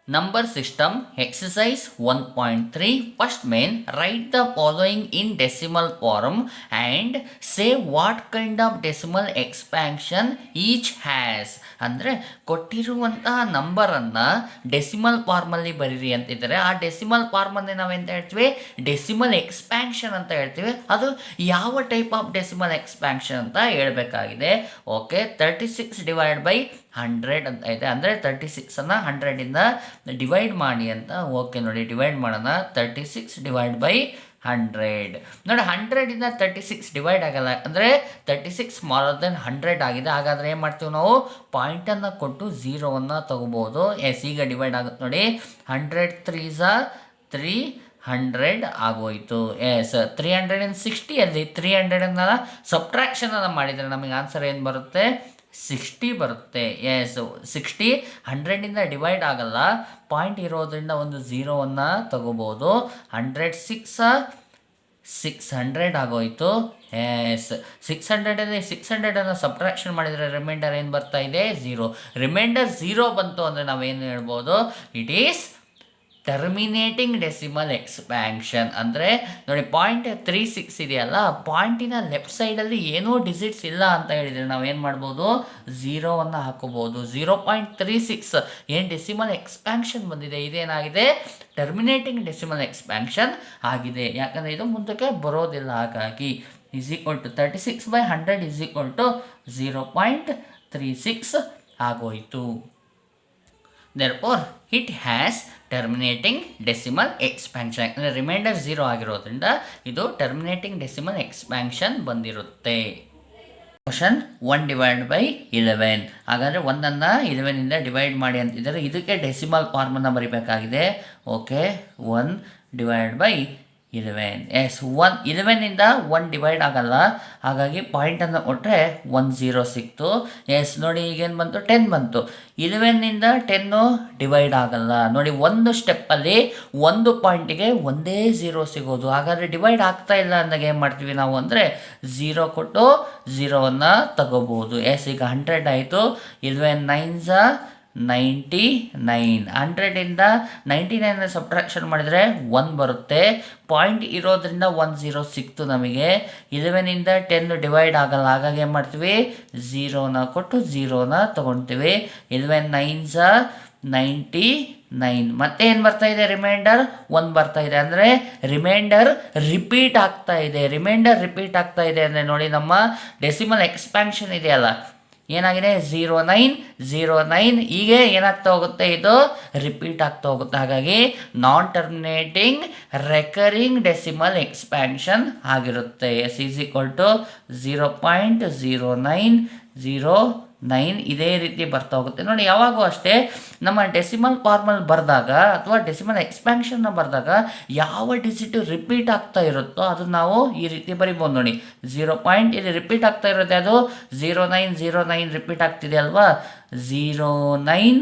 Number system exercise 1.3. First main, write the following in decimal form and say what kind of decimal expansion each has. ಅಂದರೆ ಕೊಟ್ಟಿರುವಂತಹ ನಂಬರನ್ನು decimal ಫಾರ್ಮಲ್ಲಿ ಬರೀರಿ ಅಂತಿದ್ದಾರೆ. ಆ ಡೆಸಿಮಲ್ ಫಾರ್ಮಲ್ಲಿ ನಾವೆಂತ ಹೇಳ್ತೀವಿ, ಡೆಸಿಮಲ್ ಎಕ್ಸ್ಪ್ಯಾನ್ಷನ್ ಅಂತ ಹೇಳ್ತೀವಿ. ಅದು ಯಾವ ಟೈಪ್ ಆಫ್ ಡೆಸಿಮಲ್ ಎಕ್ಸ್ಪ್ಯಾನ್ಷನ್ ಅಂತ ಹೇಳಬೇಕಾಗಿದೆ. ಓಕೆ, 36 ಡಿವೈಡ್ ಬೈ 100 ಅಂತ ಇದೆ. ಅಂದರೆ 36ಅನ್ನು 100ಇಂದ ಡಿವೈಡ್ ಮಾಡಿ ಅಂತ. ಓಕೆ ನೋಡಿ, ಡಿವೈಡ್ ಮಾಡೋಣ. 36 ಡಿವೈಡ್ ಬೈ 100 ನೋಡಿ, 100ಇಂದ 36 ಡಿವೈಡ್ ಆಗಲ್ಲ. ಅಂದರೆ 36 ಸ್ಮಾಲರ್ ದೆನ್ 100 ಆಗಿದೆ. ಹಾಗಾದರೆ ಏನು ಮಾಡ್ತೀವಿ ನಾವು, ಪಾಯಿಂಟನ್ನು ಕೊಟ್ಟು ಝೀರೋವನ್ನು ತಗೋಬೋದು. ಎಸ್, ಈಗ ಡಿವೈಡ್ ಆಗುತ್ತೆ ನೋಡಿ. 100 3s 300 ಆಗೋಯಿತು. ಎಸ್, 360 ಅಲ್ಲಿ 300ಅನ್ನು ಸಬ್ಟ್ರಾಕ್ಷನನ್ನು ಮಾಡಿದರೆ ನಮಗೆ ಆನ್ಸರ್ ಏನು ಬರುತ್ತೆ, 60 ಬರುತ್ತೆ. ಎಸ್, 60 100ಇಂದ ಡಿವೈಡ್ ಆಗಲ್ಲ, ಪಾಯಿಂಟ್ ಇರೋದ್ರಿಂದ ಒಂದು ಝೀರೋವನ್ನು ತಗೋಬೋದು. 600 ಆಗೋಯಿತು. ಎಸ್, 600ಅಲ್ಲಿ 600ಅನ್ನು ಸಬ್ಟ್ರಾಕ್ಷನ್ ಮಾಡಿದರೆ ರಿಮೈಂಡರ್ ಏನು ಬರ್ತಾ ಇದೆ, 0. ರಿಮೈಂಡರ್ 0 ಬಂತು ಅಂದರೆ ನಾವೇನು ಹೇಳ್ಬೋದು, it is terminating decimal expansion. ಅಂದರೆ ನೋಡಿ, 0.36 ಇದೆಯಲ್ಲ, ಪಾಯಿಂಟಿನ ಲೆಫ್ಟ್ ಸೈಡಲ್ಲಿ ಏನೂ ಡಿಜಿಟ್ಸ್ ಇಲ್ಲ ಅಂತ ಹೇಳಿದರೆ ನಾವೇನು ಮಾಡ್ಬೋದು, ಝೀರೋವನ್ನು ಹಾಕೋಬೋದು. 0.36 ಏನು ಡೆಸಿಮಲ್ ಎಕ್ಸ್ಪ್ಯಾನ್ಷನ್ ಬಂದಿದೆ, ಇದೇನಾಗಿದೆ, ಟರ್ಮಿನೇಟಿಂಗ್ ಡೆಸಿಮಲ್ ಎಕ್ಸ್ಪ್ಯಾನ್ಷನ್ ಆಗಿದೆ. ಯಾಕಂದರೆ ಇದು ಮುಂದಕ್ಕೆ ಬರೋದಿಲ್ಲ. ಹಾಗಾಗಿ = 36/100 = 0.36 ಆಗೋಯಿತು. Therefore, it has terminating decimal expansion. ಅಂದರೆ ರಿಮೈಂಡರ್ 0 ಆಗಿರೋದ್ರಿಂದ ಇದು ಟರ್ಮಿನೇಟಿಂಗ್ ಡೆಸಿಮಲ್ ಎಕ್ಸ್ಪ್ಯಾನ್ಷನ್ ಬಂದಿರುತ್ತೆ. ಕ್ವಶನ್ 1/11. ಹಾಗಾದರೆ 1ಅನ್ನು 11ಇಂದ ಡಿವೈಡ್ ಮಾಡಿ ಅಂತಿದ್ದಾರೆ. ಇದಕ್ಕೆ ಡೆಸಿಮಲ್ ಫಾರ್ಮನ್ನು ಬರೀಬೇಕಾಗಿದೆ. ಓಕೆ, 1/11. ಎಸ್, 11ಇಂದ 1 ಡಿವೈಡ್ ಆಗಲ್ಲ. ಹಾಗಾಗಿ ಪಾಯಿಂಟನ್ನು ಕೊಟ್ಟರೆ 10 ಸಿಕ್ತು. ಎಸ್ ನೋಡಿ, ಈಗೇನು ಬಂತು, 10 ಬಂತು. 11ಇಂದ 10 ಡಿವೈಡ್ ಆಗಲ್ಲ. ನೋಡಿ, ಒಂದು ಸ್ಟೆಪ್ಪಲ್ಲಿ ಒಂದು ಪಾಯಿಂಟಿಗೆ ಒಂದೇ 0 ಸಿಗೋದು. ಹಾಗಾದರೆ ಡಿವೈಡ್ ಆಗ್ತಾ ಇಲ್ಲ ಅಂದಾಗ ಏನು ಮಾಡ್ತೀವಿ ನಾವು ಅಂದರೆ 0 ಕೊಟ್ಟು 0ವನ್ನು ತಗೋಬೋದು. ಎಸ್, ಈಗ 100 ಆಯಿತು. 11 9s 99. 100ಇಂದ 99 ಸಬ್ಟ್ರಾಕ್ಷನ್ ಮಾಡಿದರೆ 1 ಬರುತ್ತೆ. ಪಾಯಿಂಟ್ ಇರೋದ್ರಿಂದ 10 ಸಿಕ್ತು ನಮಗೆ. 11ಇಂದ 10 ಡಿವೈಡ್ ಆಗಲ್ಲ. ಹಾಗಾಗಿ ಏನು ಮಾಡ್ತೀವಿ, 0ನ ಕೊಟ್ಟು 0ನ ತೊಗೊಳ್ತೀವಿ. 11 9s 99. ಮತ್ತೆ ಏನು ಬರ್ತಾ ಇದೆ, ರಿಮೈಂಡರ್ 1 ಬರ್ತಾ ಇದೆ. ಅಂದರೆ ರಿಮೈಂಡರ್ ರಿಪೀಟ್ ಆಗ್ತಾ ಇದೆ. ರಿಮೈಂಡರ್ ರಿಪೀಟ್ ಆಗ್ತಾ ಇದೆ ಅಂದರೆ ನೋಡಿ, ನಮ್ಮ ಡೆಸಿಮಲ್ ಎಕ್ಸ್ಪ್ಯಾನ್ಷನ್ ಇದೆಯಲ್ಲ, ಏನಾಗಿದೆ, 0909. ಹೀಗೆ ಏನಾಗ್ತಾ ಹೋಗುತ್ತೆ, ಇದು ರಿಪೀಟ್ ಆಗ್ತಾ ಹೋಗುತ್ತೆ. ಹಾಗಾಗಿ ನಾನ್ ಟರ್ಮಿನೇಟಿಂಗ್ ರೆಕರಿಂಗ್ ಡೆಸಿಮಲ್ ಎಕ್ಸ್ಪ್ಯಾನ್ಷನ್ ಆಗಿರುತ್ತೆ. ಎಸ್ = 0.0909. ಇದೇ ರೀತಿ ಬರ್ತಾ ಹೋಗುತ್ತೆ ನೋಡಿ. ಯಾವಾಗೂ ಅಷ್ಟೇ ನಮ್ಮ ಡೆಸಿಮಲ್ ಫಾರ್ಮಲ್ಲಿ ಬರೆದಾಗ ಅಥವಾ ಡೆಸಿಮಲ್ ಎಕ್ಸ್ಪ್ಯಾನ್ಷನ್ನ ಬರೆದಾಗ ಯಾವ ಡಿಜಿಟ್ ರಿಪೀಟ್ ಆಗ್ತಾ ಇರುತ್ತೋ ಅದನ್ನು ನಾವು ಈ ರೀತಿ ಬರಿಬೋದು ನೋಡಿ. 0. ಇಲ್ಲಿ ರಿಪೀಟ್ ಆಗ್ತಾ ಇರುತ್ತೆ, ಅದು 0909 ರಿಪೀಟ್ ಆಗ್ತಿದೆ ಅಲ್ವಾ, 09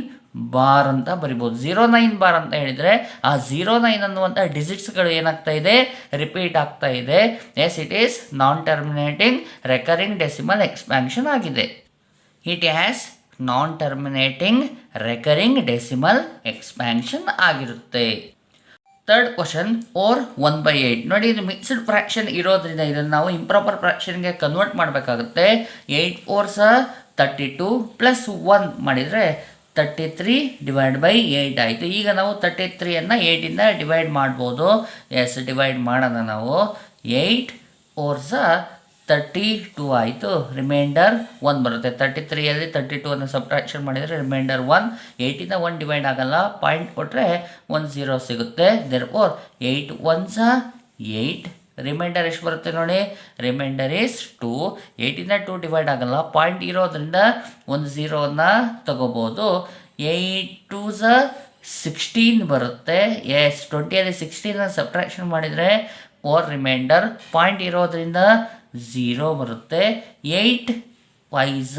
ಬಾರ್ ಅಂತ ಬರಿಬೋದು. 09 ಬಾರ್ ಅಂತ ಹೇಳಿದರೆ ಆ 09 ಅನ್ನುವಂಥ ಡಿಜಿಟ್ಸ್ಗಳು ಏನಾಗ್ತಾ ಇದೆ, ರಿಪೀಟ್ ಆಗ್ತಾ ಇದೆ. Yes, it is non terminating recurring decimal expansion ಆಗಿದೆ. It has non terminating recurring decimal expansion ಆಗಿರುತ್ತೆ. Third question 1/8. ನೋಡಿ, ಇದು ಮಿಕ್ಸ್ಡ್ ಫ್ರ್ಯಾಕ್ಷನ್ ಇರೋದ್ರಿಂದ ಇದನ್ನು ನಾವು ಇಂಪ್ರಾಪರ್ ಫ್ರ್ಯಾಕ್ಷನ್ಗೆ ಕನ್ವರ್ಟ್ ಮಾಡಬೇಕಾಗುತ್ತೆ. 8 4s 32 + 1 ಮಾಡಿದರೆ 33/8 ಆಯಿತು. ಈಗ ನಾವು 33ಅನ್ನು 8ಇಂದ ಡಿವೈಡ್ ಮಾಡ್ಬೋದು. ಎಸ್, ಡಿವೈಡ್ ಮಾಡೋಣ ನಾವು. 8 4s 32 ಆಯಿತು. ರಿಮೈಂಡರ್ 1 ಬರುತ್ತೆ. 33ಅಲ್ಲಿ 32ಅನ್ನು ಸಬ್ಟ್ರಾಕ್ಷನ್ ಮಾಡಿದರೆ ರಿಮೈಂಡರ್ 1. 8ಇಂದ 1 ಡಿವೈಡ್ ಆಗಲ್ಲ, ಪಾಯಿಂಟ್ ಕೊಟ್ಟರೆ 10 ಸಿಗುತ್ತೆ. Therefore 8 1s 8. ರಿಮೈಂಡರ್ ಎಷ್ಟು ಬರುತ್ತೆ ನೋಡಿ, ರಿಮೈಂಡರ್ ಈಸ್ 2. 8ಇಂದ 2 ಡಿವೈಡ್ ಆಗಲ್ಲ, ಪಾಯಿಂಟ್ ಇರೋದ್ರಿಂದ 10ನ್ನು ತಗೋಬೋದು. 8 2s 16 ಬರುತ್ತೆ. ಎಸ್, 20ಅಲ್ಲಿ 16ನ ಸಬ್ಟ್ರಾಕ್ಷನ್ ಮಾಡಿದರೆ 4. ರಿಮೈಂಡರ್ ಪಾಯಿಂಟ್ ಇರೋದ್ರಿಂದ 0 ಬರುತ್ತೆ. 8 5s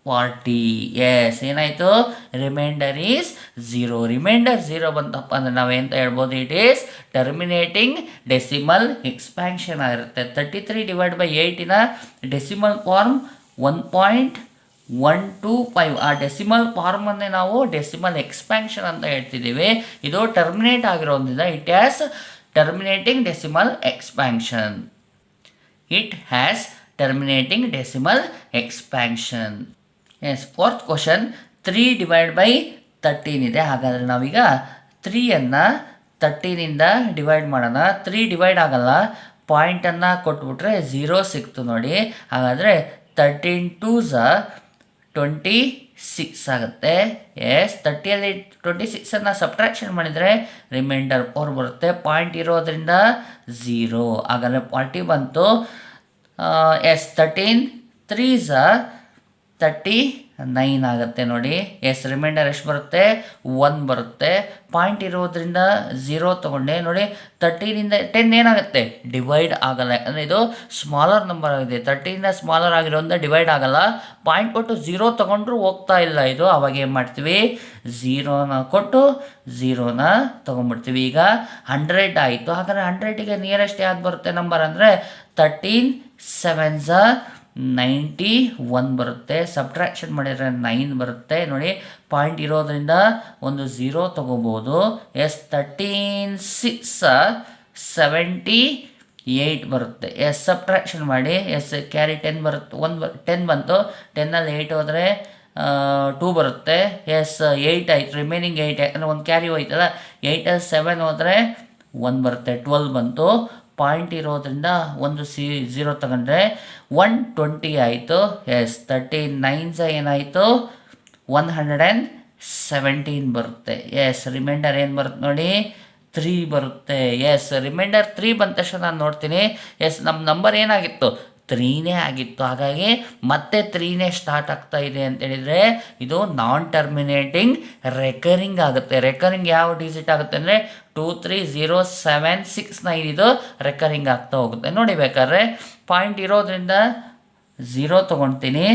40. ಎಸ್, ಏನಾಯಿತು, ರಿಮೈಂಡರ್ ಈಸ್ 0. ರಿಮೈಂಡರ್ 0 ಬಂತಪ್ಪ ಅಂದರೆ ನಾವೇಂತ ಹೇಳ್ಬೋದು, it is terminating decimal expansion ಆಗಿರುತ್ತೆ. 33/8 ಡೆಸಿಮಲ್ ಫಾರ್ಮ್ 1.1 1 to 5 ಆ ಡೆಸಿಮಲ್ ಫಾರ್ಮನ್ನೇ ನಾವು ಡೆಸಿಮಲ್ ಎಕ್ಸ್ಪ್ಯಾನ್ಷನ್ ಅಂತ ಹೇಳ್ತಿದ್ದೀವಿ. ಇದು ಟರ್ಮಿನೇಟ್ ಆಗಿರೋದ್ರಿಂದ it has terminating decimal expansion. It has terminating decimal expansion. Yes, fourth question 3 divide by 13 ಇದೆ. ಹಾಗಾದರೆ ನಾವೀಗ 3ಯನ್ನು 13ಇಂದ ಡಿವೈಡ್ ಮಾಡೋಣ. 3 ಡಿವೈಡ್ ಆಗಲ್ಲ, ಪಾಯಿಂಟನ್ನು ಕೊಟ್ಬಿಟ್ರೆ 0 ಸಿಕ್ತು ನೋಡಿ. ಹಾಗಾದರೆ 13 2s 26 ಆಗುತ್ತೆ. ಎಸ್, 30ಯಲ್ಲಿ 26ಅನ್ನು ಸಬ್ಟ್ರಾಕ್ಷನ್ ಮಾಡಿದರೆ ರಿಮೈಂಡರ್ 4 ಬರುತ್ತೆ. ಪಾಯಿಂಟ್ ಇರೋದ್ರಿಂದ 0, ಹಾಗಾದರೆ 40 ಬಂತು. ಎಸ್, 13 3s 39 ಆಗುತ್ತೆ ನೋಡಿ. ಎಸ್, ರಿಮೈಂಡರ್ ಎಷ್ಟು ಬರುತ್ತೆ? 1 ಬರುತ್ತೆ. ಪಾಯಿಂಟ್ ಇರೋದ್ರಿಂದ 0 ತೊಗೊಂಡೆ ನೋಡಿ. 13ಇಂದ 10 ಏನಾಗುತ್ತೆ? ಡಿವೈಡ್ ಆಗಲ್ಲ, ಯಾಕಂದರೆ ಇದು ಸ್ಮಾಲರ್ ನಂಬರ್ ಆಗಿದೆ. 13ಇಂದ ಸ್ಮಾಲರ್ ಆಗಿರೋದ್ರಿಂದ ಡಿವೈಡ್ ಆಗಲ್ಲ. ಪಾಯಿಂಟ್ ಕೊಟ್ಟು 0 ತೊಗೊಂಡ್ರು ಹೋಗ್ತಾ ಇಲ್ಲ ಇದು. ಅವಾಗ ಏನು ಮಾಡ್ತೀವಿ? 0ನ ಕೊಟ್ಟು 0ನ ತೊಗೊಂಡ್ಬಿಡ್ತೀವಿ. ಈಗ 100 ಆಯಿತು. ಹಾಗಾದರೆ 100ಗೆ ನಿಯರೆಸ್ಟ್ ಯಾವ್ದು ಬರುತ್ತೆ ನಂಬರ್ ಅಂದರೆ 13 7s 91 ಬರುತ್ತೆ. ಸಬ್ಟ್ರಾಕ್ಷನ್ ಮಾಡಿದರೆ 9 ಬರುತ್ತೆ ನೋಡಿ. ಪಾಯಿಂಟ್ ಇರೋದ್ರಿಂದ ಒಂದು 0 ತೊಗೋಬೋದು. ಎಸ್, 13 6 78 ಬರುತ್ತೆ. ಎಸ್, ಸಬ್ಟ್ರಾಕ್ಷನ್ ಮಾಡಿ. ಎಸ್, ಕ್ಯಾರಿ 10 ಬರುತ್ತೆ. 10 ಬಂತು. 10ನಲ್ಲಿ 8 ಹೋದರೆ 2 ಬರುತ್ತೆ. ಎಸ್, 8 ಆಯಿತು. ರಿಮೈನಿಂಗ್ 8, ಯಾಕಂದರೆ ಒಂದು ಕ್ಯಾರಿ ಹೋಯ್ತಲ್ಲ. 8 7 ಹೋದರೆ 1 ಬರುತ್ತೆ. 12 ಬಂತು. ಪಾಯಿಂಟ್ ಇರೋದ್ರಿಂದ ಒಂದು 0 ತಗೊಂಡ್ರೆ 120 ಆಯಿತು. ಎಸ್, 13 9s ಏನಾಯಿತು? 117 ಬರುತ್ತೆ. ಎಸ್, ರಿಮೈಂಡರ್ ಏನು ಬರುತ್ತೆ ನೋಡಿ? 3 ಬರುತ್ತೆ. ಎಸ್, ರಿಮೈಂಡರ್ 3 ಬಂದ ತಕ್ಷಣ ನಾನು ನೋಡ್ತೀನಿ. ಎಸ್, ನಮ್ಮ ನಂಬರ್ ಏನಾಗಿತ್ತು? 3ನೇ ಆಗಿತ್ತು. ಹಾಗಾಗಿ ಮತ್ತೆ 3ನೇ ಸ್ಟಾರ್ಟ್ ಆಗ್ತಾ ಇದೆ ಅಂತೇಳಿದರೆ ಇದು ನಾನ್ ಟರ್ಮಿನೇಟಿಂಗ್ ರೆಕರಿಂಗ್ ಆಗುತ್ತೆ. ರೆಕರಿಂಗ್ ಯಾವ ಡಿಜಿಟ್ ಆಗುತ್ತೆ ಅಂದರೆ 2 3 0 7 6 9 ಇದು ರೆಕರಿಂಗ್ ಆಗ್ತಾ ಹೋಗುತ್ತೆ ನೋಡಿ. ಬೇಕಾದ್ರೆ ಪಾಯಿಂಟ್ ಇರೋದ್ರಿಂದ 0 ತೊಗೊಳ್ತೀನಿ.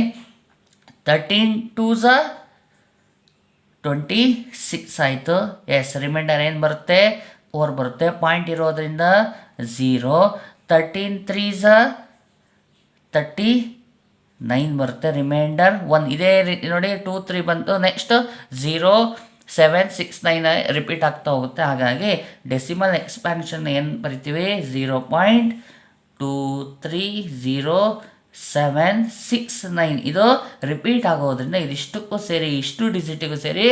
13 2s 26 ಆಯಿತು. ಎಸ್, ರಿಮೈಂಡರ್ ಏನು ಬರುತ್ತೆ? 4 ಬರುತ್ತೆ. ಪಾಯಿಂಟ್ ಇರೋದ್ರಿಂದ 0. 13 3s 39 ಬರುತ್ತೆ. ರಿಮೈಂಡರ್ 1. ಇದೇ ರೀತಿ ನೋಡಿ, 2 3 ಬಂತು. ನೆಕ್ಸ್ಟ್ 0 7 6 9 ರಿಪೀಟ್ ಆಗ್ತಾ ಹೋಗುತ್ತೆ. ಹಾಗಾಗಿ ಡೆಸಿಮಲ್ ಎಕ್ಸ್ಪ್ಯಾನ್ಷನ್ ಏನು ಬರಿತೀವಿ? 0.230769 ಇದು ರಿಪೀಟ್ ಆಗೋದ್ರಿಂದ ಇದಿಷ್ಟಕ್ಕೂ ಸೇರಿ, ಇಷ್ಟು ಡಿಜಿಟಿಗೂ ಸೇರಿ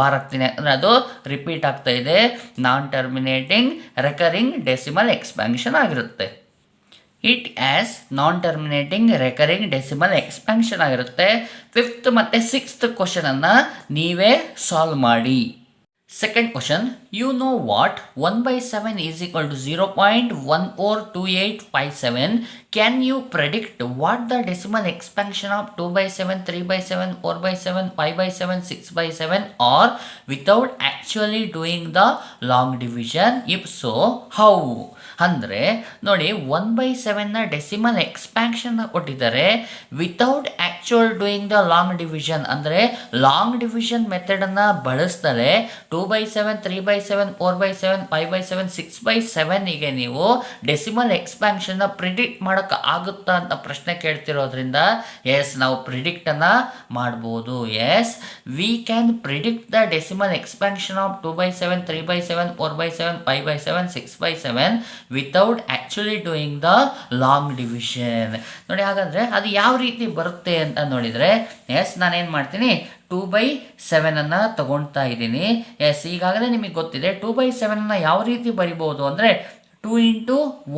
ಬಾರಾಗ್ತೀನಿ, ಅಂದರೆ ಅದು ರಿಪೀಟ್ ಆಗ್ತಾ ಇದೆ. Non terminating recurring decimal expansion ಆಗಿರುತ್ತೆ. It as non terminating recurring decimal expansion ಆಗಿರುತ್ತೆ. 5th ಮತ್ತು 6th ಕ್ವಶನನ್ನು ನೀವೇ ಸಾಲ್ವ್ ಮಾಡಿ. Second question, you know what 1/7 is equal to 0.142857. Can you predict what the decimal expansion of 2/7 3/7 4/7 5/7 6/7 are without actually doing the long division? If so how? ಅಂದರೆ ನೋಡಿ, 1/7ನ decimal ಎಕ್ಸ್ಪ್ಯಾನ್ಷನ್ನ ಕೊಟ್ಟಿದ್ದಾರೆ without actual doing the long division. ಅಂದರೆ long division ಮೆಥಡನ್ನು ಬಳಸ್ತಾರೆ 2/7 3/7 4/7 5/7 6/7ಗೆ ನೀವು decimal ಎಕ್ಸ್ಪ್ಯಾನ್ಷನ್ನ predict ಮಾಡೋಕ್ಕೆ ಆಗುತ್ತಾ ಅಂತ ಪ್ರಶ್ನೆ ಕೇಳ್ತಿರೋದ್ರಿಂದ ಎಸ್, ನಾವು ಪ್ರಿಡಿಕ್ಟನ್ನು ಮಾಡ್ಬೋದು. Yes, we can predict the decimal expansion of 2/7 3/7 4/7 5/7 6/7 without actually doing the long division. ನೋಡಿ, ಹಾಗಾದರೆ ಅದು ಯಾವ ರೀತಿ ಬರುತ್ತೆ ಅಂತ ನೋಡಿದರೆ, ಎಸ್, ನಾನೇನು ಮಾಡ್ತೀನಿ, 2/7 ತಗೊಳ್ತಾ ಇದ್ದೀನಿ. ಎಸ್, ಈಗಾಗಲೇ ನಿಮಗೆ ಗೊತ್ತಿದೆ 2/7 ಯಾವ ರೀತಿ ಬರಿಬೋದು ಅಂದರೆ 2 ×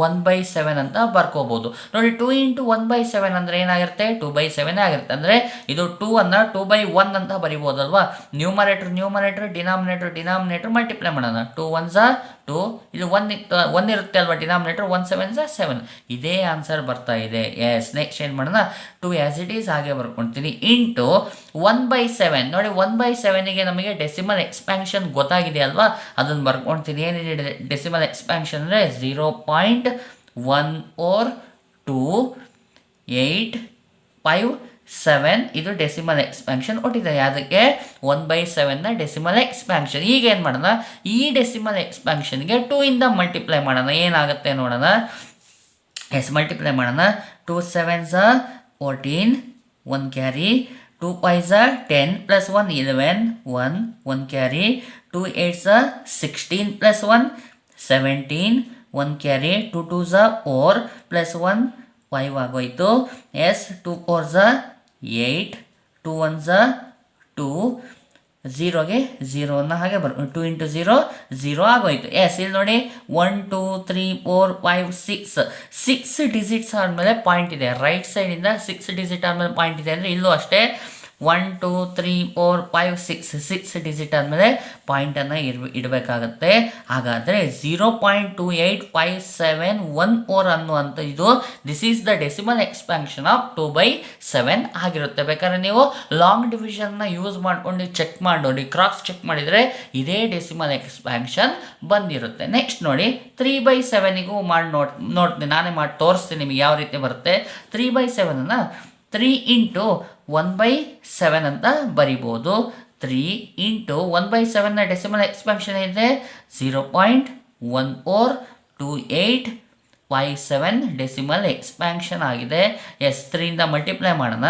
1/7 ಅಂತ ಬರ್ಕೋಬೋದು. ನೋಡಿ, 2 × 1/7 ಅಂದರೆ ಏನಾಗಿರುತ್ತೆ? 2/7 ಆಗಿರುತ್ತೆ. ಅಂದರೆ ಇದು 2ಅನ್ನು 2/1 ಅಂತ ಬರಿಬೋದಲ್ವಾ? ನ್ಯೂಮರೇಟರ್ ಡಿನಾಮಿನೇಟರ್ ಮಲ್ಟಿಪ್ಲೈ ಮಾಡೋಣ. 2 1s 2, ಇಲ್ಲಿ 1 ಇರುತ್ತೆ ಅಲ್ವಾ ಡಿನಾಮಿನೇಟರ್, 1 7s 7. ಇದೇ ಆನ್ಸರ್ ಬರ್ತಾ ಇದೆ. ಎಸ್, ನೆಕ್ಸ್ಟ್ ಏನು ಮಾಡೋಣ? 2 ಆ್ಯಸ್ ಇಟ್ ಈಸ್ ಹಾಗೆ ಬರ್ಕೊಳ್ತೀನಿ ಇಂಟು 1/7. ನೋಡಿ, 1/7ಗೆ ನಮಗೆ ಡೆಸಿಮಲ್ ಎಕ್ಸ್ಪ್ಯಾನ್ಷನ್ ಗೊತ್ತಾಗಿದೆ ಅಲ್ವಾ? ಅದನ್ನು ಬರ್ಕೊಳ್ತೀನಿ. ಏನಿದೆ ಡೆಸಿಮಲ್ ಎಕ್ಸ್ಪ್ಯಾನ್ಷನ್ ಅಂದರೆ 0.14285 ಇದು ಡೆಸಿಮಲ್ ಎಕ್ಸ್ಪ್ಯಾನ್ಷನ್ ಕೊಟ್ಟಿದ್ದಾರೆ. ಅದಕ್ಕೆ 1/7ನ ಡೆಸಿಮಲ್ ಎಕ್ಸ್ಪ್ಯಾನ್ಷನ್. ಈಗ ಏನು ಮಾಡೋಣ? ಈ ಡೆಸಿಮಲ್ ಎಕ್ಸ್ಪ್ಯಾನ್ಷನ್ಗೆ 2 ಇಂದ ಮಲ್ಟಿಪ್ಲೈ ಮಾಡೋಣ. ಏನಾಗುತ್ತೆ ನೋಡೋಣ. ಎಸ್, ಮಲ್ಟಿಪ್ಲೈ ಮಾಡೋಣ. 2 7s 14, 1 carry, 2 5s are 10 plus 1 11 1 carry 2 8s are 16 plus 1 17 1 carry 2 2s are 4 plus 1 5 ಆಗೋಯ್ತು. Yes 2 4s are 8 2 1s are 2 ಝೀರೋಗೆ ಝೀರೋನ ಹಾಗೆ 2 ಇಂಟು ಝೀರೋ ಝೀರೋ ಆಗೋಯ್ತು. ಎಸ್ ಇಲ್ಲಿ ನೋಡಿ 1 2 3 4 5 6 ಡಿಜಿಟ್ಸ್ ಆದಮೇಲೆ ಪಾಯಿಂಟ್ ಇದೆ. ರೈಟ್ ಸೈಡಿಂದ 6 ಡಿಜಿಟ್ ಆದಮೇಲೆ ಪಾಯಿಂಟ್ ಇದೆ ಅಂದರೆ ಇಲ್ಲೂ ಅಷ್ಟೇ 1 2 3 4 5 6 ಡಿಜಿಟ್ ಆದಮೇಲೆ ಪಾಯಿಂಟನ್ನು ಇಡಬೇಕಾಗತ್ತೆ. ಹಾಗಾದರೆ 0.285714 ಅನ್ನುವಂಥ ಇದು this is the decimal expansion of 2/7 ಆಗಿರುತ್ತೆ. ಬೇಕಾದ್ರೆ ನೀವು ಲಾಂಗ್ ಡಿವಿಷನ್ನ ಯೂಸ್ ಮಾಡ್ಕೊಂಡು ಚೆಕ್ ಮಾಡಿ ಕ್ರಾಸ್ ಚೆಕ್ ಮಾಡಿದರೆ ಇದೇ ಡೆಸಿಮಲ್ ಎಕ್ಸ್ಪ್ಯಾನ್ಷನ್ ಬಂದಿರುತ್ತೆ. ನೆಕ್ಸ್ಟ್ ನೋಡಿ 3/7ಗೂ ಮಾಡಿ ನೋಡ್ತೀನಿ, ನಾನೇ ಮಾಡಿ ತೋರಿಸ್ತೀನಿ ನಿಮಗೆ ಯಾವ ರೀತಿ ಬರುತ್ತೆ. 3/7 3 ಇಂಟು 1/7 ಅಂತ ಬರಿಬೋದು. 3 ಇಂಟು 1/7ನ ಡೆಸಿಮಲ್ ಎಕ್ಸ್ಪ್ಯಾನ್ಷನ್ ಇದೆ 0.142857 ಡೆಸಿಮಲ್ ಎಕ್ಸ್ಪ್ಯಾನ್ಷನ್ ಆಗಿದೆ. ಎಸ್ 3ಇಂದ ಮಲ್ಟಿಪ್ಲೈ ಮಾಡೋಣ.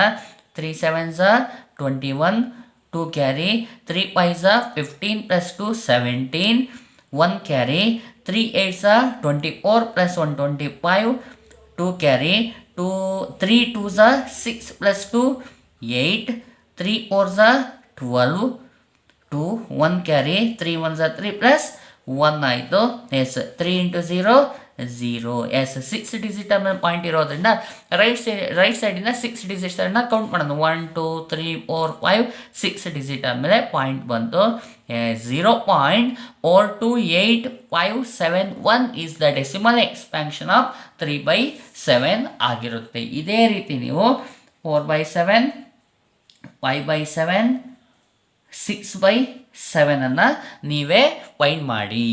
3 7s are 21 2 carry 3 5s are 15 plus 2 17 1 carry 3 8s are 24 plus 1 25 2 carry 3 2s are 6 plus 2 8 3 4s are 12 2 1 carry 3 1s are 3 plus 1 ಆಯಿತು. Yes 3 into 0 0. ಎಸ್ 6 ಡಿಜಿಟ್ ಆಮೇಲೆ point ಇರೋದ್ರಿಂದ right ಸೈಡಿಂದ 6 ಡಿಜಿಟ್ಸನ್ನು count ಮಾಡೋದು. 1 2 3 4 5 6 digit ಆದಮೇಲೆ point ಬಂತು. 0.428571 is the decimal expansion of 3/7 ಆಗಿರುತ್ತೆ. ಇದೇ ರೀತಿ ನೀವು 4/7 5/7 6/7 ಅನ್ನು ನೀವೇ ಫೈಂಡ್ ಮಾಡಿ.